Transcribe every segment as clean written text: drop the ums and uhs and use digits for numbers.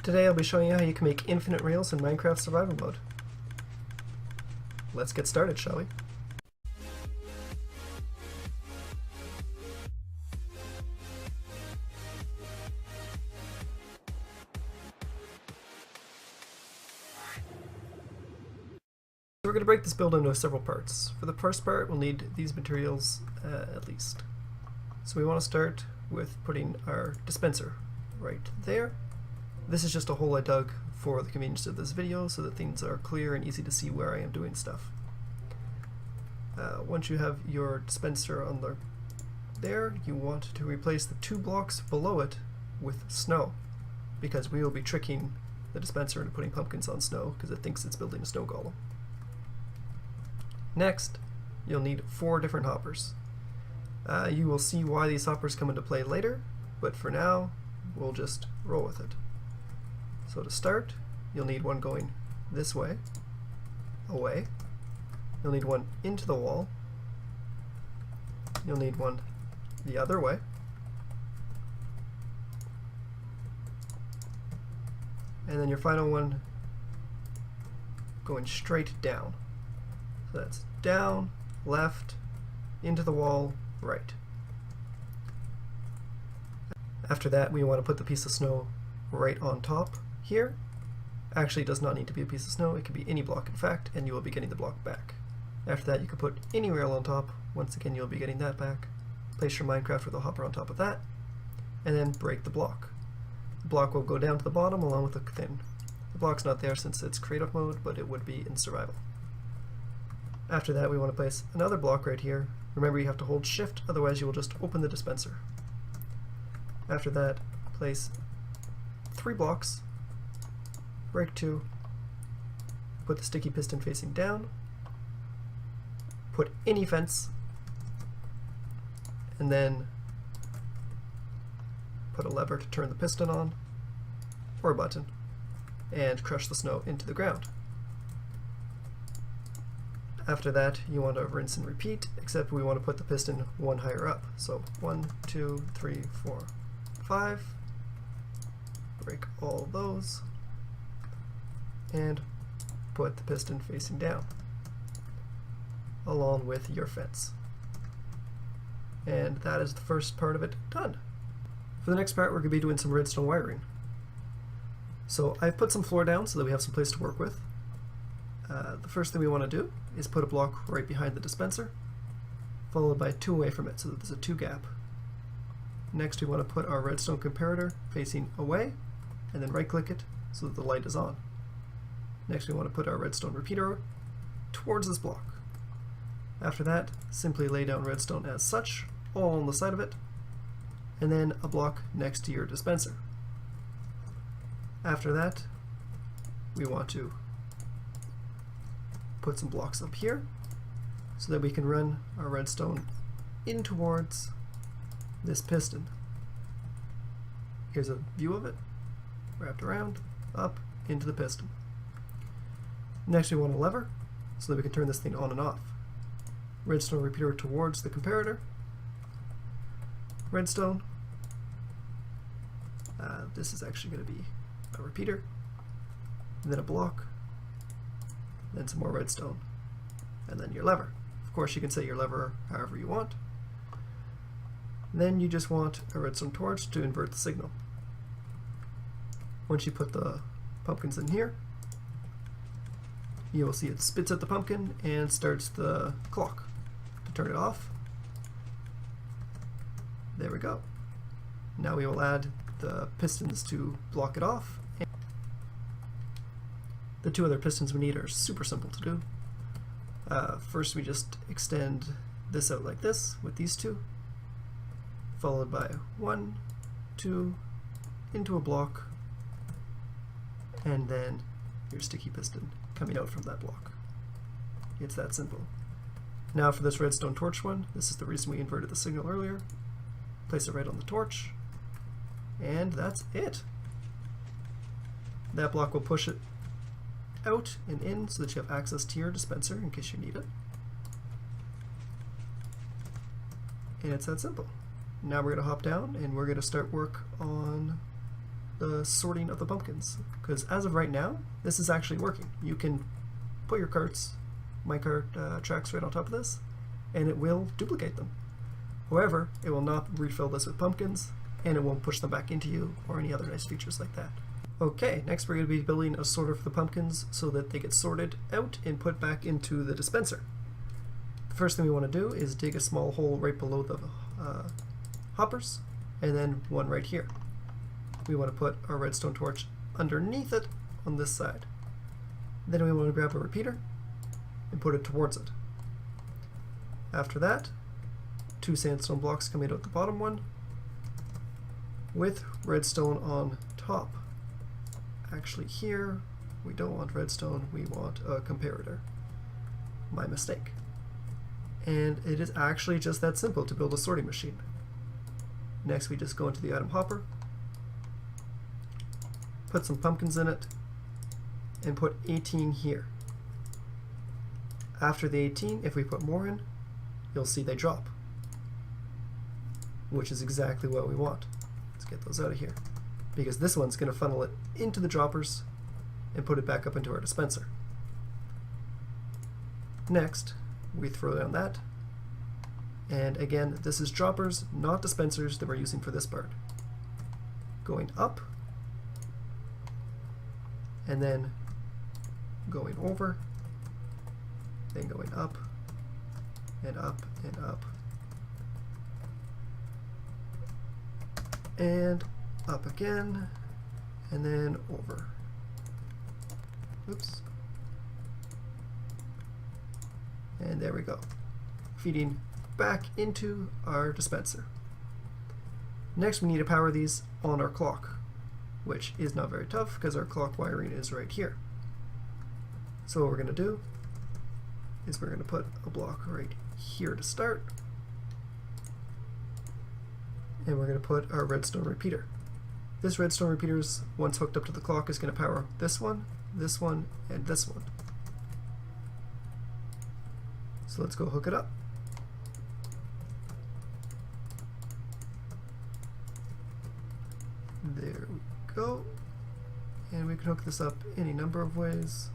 Today I'll be showing you how you can make infinite rails in Minecraft Survival Mode. Let's get started, shall we? So we're going to break this build into several parts. For the first part, we'll need these materials at least. So we want to start with putting our dispenser right there. This is just a hole I dug for the convenience of this video so that things are clear and easy to see where I am doing stuff. Once you have your dispenser on there, you want to replace the 2 blocks below it with snow, because we will be tricking the dispenser into putting pumpkins on snow because it thinks it's building a snow golem. Next, you'll need 4 different hoppers. You will see why these hoppers come into play later, but for now, we'll just roll with it. So to start, you'll need one going this way, away. You'll need one into the wall. You'll need one the other way. And then your final one going straight down. So that's down, left, into the wall, right. After that, we want to put the piece of snow right on top here. Actually, it does not need to be a piece of snow. It can be any block, in fact, and you will be getting the block back. After that, you can put any rail on top. Once again, you'll be getting that back. Place your minecraft with a hopper on top of that, and then break the block. The block will go down to the bottom along with the thin. The block's not there since it's creative mode, but it would be in survival. After that, we want to place another block right here. Remember, you have to hold shift, otherwise you will just open the dispenser. After that, place 3 blocks, break 2, put the sticky piston facing down, put any fence, and then put a lever to turn the piston on, or a button, and crush the snow into the ground. After that, you want to rinse and repeat, except we want to put the piston one higher up. So 1, 2, 3, 4, 5. Break all those, and put the piston facing down, along with your fence. And that is the first part of it done. For the next part, we're going to be doing some redstone wiring. So I've put some floor down so that we have some place to work with. The first thing we want to do is put a block right behind the dispenser, followed by 2 away from it so that there's a 2 gap. Next, we want to put our redstone comparator facing away, and then right click it so that the light is on. Next, we want to put our redstone repeater towards this block. After that, simply lay down redstone as such, all on the side of it, and then a block next to your dispenser. After that, we want to put some blocks up here so that we can run our redstone in towards this piston. Here's a view of it, wrapped around, up, into the piston. Next, we want a lever so that we can turn this thing on and off. Redstone repeater towards the comparator. Redstone. This is actually going to be a repeater, and then a block, then some more redstone, and then your lever. Of course, you can set your lever however you want. Then you just want a redstone torch to invert the signal. Once you put the pumpkins in here, you will see it spits at the pumpkin and starts the clock. To turn it off, there we go. Now we will add the pistons to block it off. The 2 other pistons we need are super simple to do. First, we just extend this out like this with these 2, followed by 1, 2, into a block, and then your sticky piston coming out from that block. It's that simple. Now for this redstone torch one, this is the reason we inverted the signal earlier. Place it right on the torch, and that's it. That block will push it out and in so that you have access to your dispenser in case you need it. And it's that simple. Now we're going to hop down and we're going to start work on the sorting of the pumpkins, because as of right now, this is actually working. You can put your minecart tracks right on top of this, and it will duplicate them. However, it will not refill this with pumpkins, and it won't push them back into you, or any other nice features like that. Okay, next we're going to be building a sorter for the pumpkins so that they get sorted out and put back into the dispenser. The first thing we want to do is dig a small hole right below the hoppers, and then one right here. We want to put our redstone torch underneath it on this side. Then we want to grab a repeater and put it towards it. After that, 2 sandstone blocks coming out the bottom one with redstone on top. Actually here, we don't want redstone, we want a comparator. My mistake. And it is actually just that simple to build a sorting machine. Next we just go into the item hopper, put some pumpkins in it, and put 18 here. After the 18, if we put more in, you'll see they drop, which is exactly what we want. Let's get those out of here, because this one's going to funnel it into the droppers and put it back up into our dispenser. Next, we throw down that, and again, this is droppers, not dispensers, that we're using for this part. Going up, and then going over, then going up, and up, and up, and up again, and then over. Oops. And there we go. Feeding back into our dispenser. Next we need to power these on our clock, which is not very tough because our clock wiring is right here. So what we're going to do is we're going to put a block right here to start, and we're going to put our redstone repeater. This redstone repeater, once hooked up to the clock, is going to power this one, and this one. So let's go hook it up. There we go. And we can hook this up any number of ways.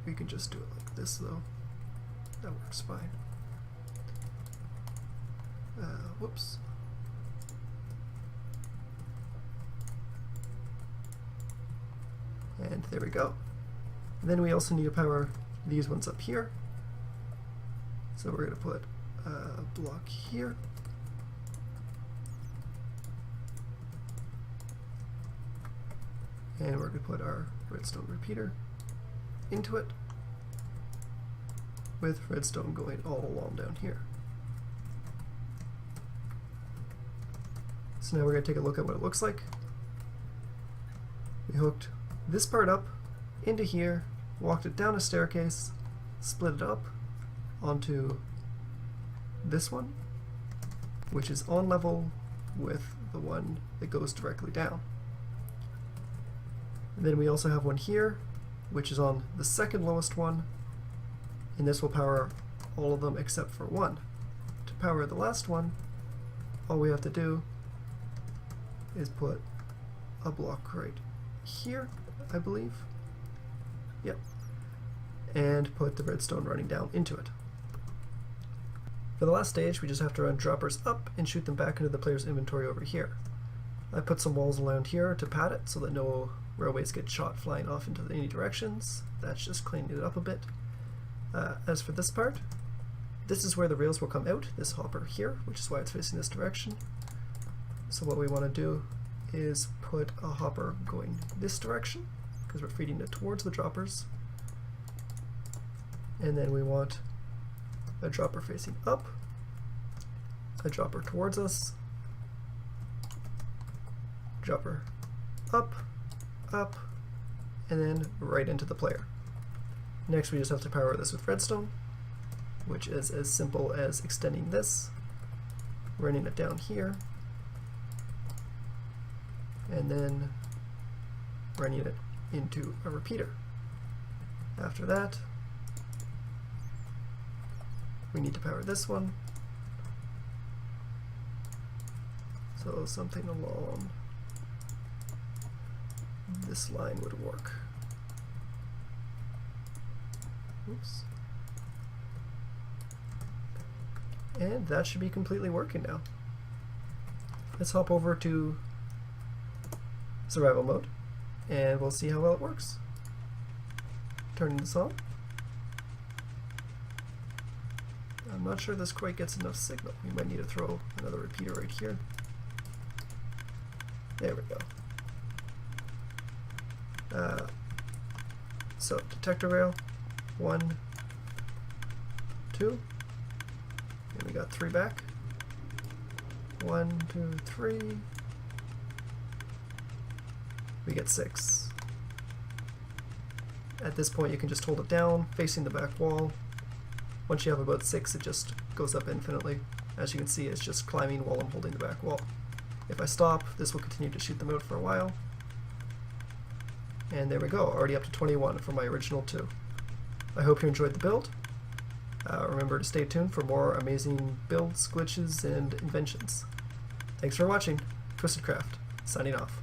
We can just do it like this though. That works fine. Whoops. And there we go. And then we also need to power these ones up here. So we're going to put a block here. And we're going to put our redstone repeater into it, with redstone going all along down here. So now we're going to take a look at what it looks like. We hooked this part up into here, walked it down a staircase, split it up onto this one, which is on level with the one that goes directly down. And then we also have one here, which is on the second lowest one, and this will power all of them except for one. To power the last one, all we have to do is put a block right here, I believe. Yep. And put the redstone running down into it. For the last stage, we just have to run droppers up and shoot them back into the player's inventory over here. I put some walls around here to pad it so that no railways get shot flying off into any directions. That's just cleaning it up a bit. As for this part, this is where the rails will come out, this hopper here, which is why it's facing this direction. So what we want to do is put a hopper going this direction, because we're feeding it towards the droppers. And then we want a dropper facing up, a dropper towards us, dropper up, up, and then right into the player. Next we just have to power this with redstone, which is as simple as extending this, running it down here, and then running it into a repeater. After that, we need to power this one, so something along this line would work. Oops. And that should be completely working now. Let's hop over to survival mode and we'll see how well it works. Turning this on. I'm not sure this quite gets enough signal. We might need to throw another repeater right here. There we go. So detector rail, 1, 2, and we got 3 back. 1, 2, 3. We get 6. At this point you can just hold it down, facing the back wall. Once you have about 6, it just goes up infinitely. As you can see, it's just climbing while I'm holding the back wall. If I stop, this will continue to shoot them out for a while. And there we go, already up to 21 from my original 2. I hope you enjoyed the build. Remember to stay tuned for more amazing builds, glitches, and inventions. Thanks for watching. TwistedCraft, signing off.